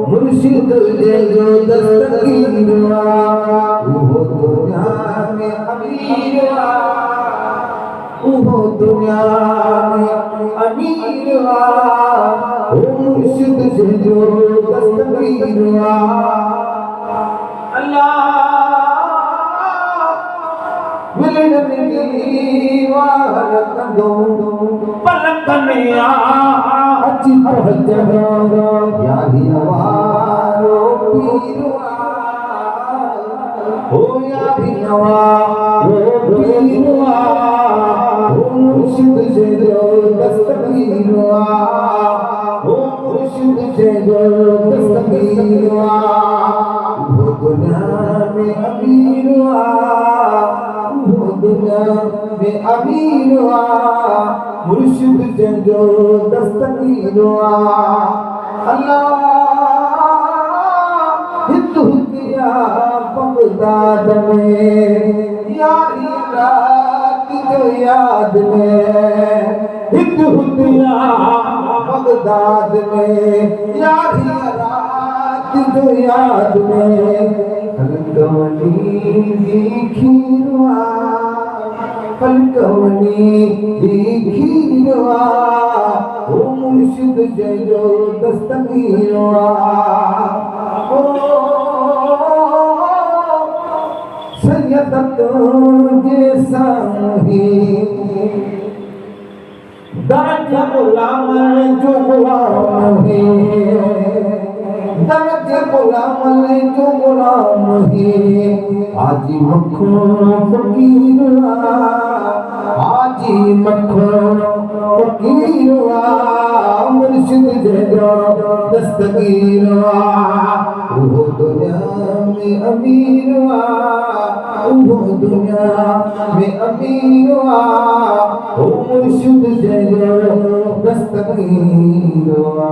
मुर्शिद जो दस्तगीर वो दुनिया में अमीर वो दुनिया में अमीर वो मुर्शिद जो दस्तगीर अल्लाह पलक में अच्छी पहुंच यारी नवारो पीरवा हो यारी नवारो पीरवा हो मुर्शिद से जो दस्तगीरवा हो मुर्शिद से जो दस्तगीरवा वो दुनिया में अमीरवा दुनिया में अमीर मुर्शिद से जो दस्तगीर अल्लाह हिंदू दिया बगदाद में यारी रात जो याद में हिंदू दिया बगदाद में यारी रात जो याद में पलकवनी खीरवा ओ मुर्शिद जो दस्तगीरवा ओ सैयदत जैसा ही दाजा गुलाम जो गुलाम है दाजा गुलाम जो गुलाम है आजी मखन फकीरवा आजी मखन फकीरवा मुर्शिद जो दस्तगीरवा वो दुनिया में अमीरवा वो दुनिया में अमीरवा वो मुर्शिद जो दस्तगीरवा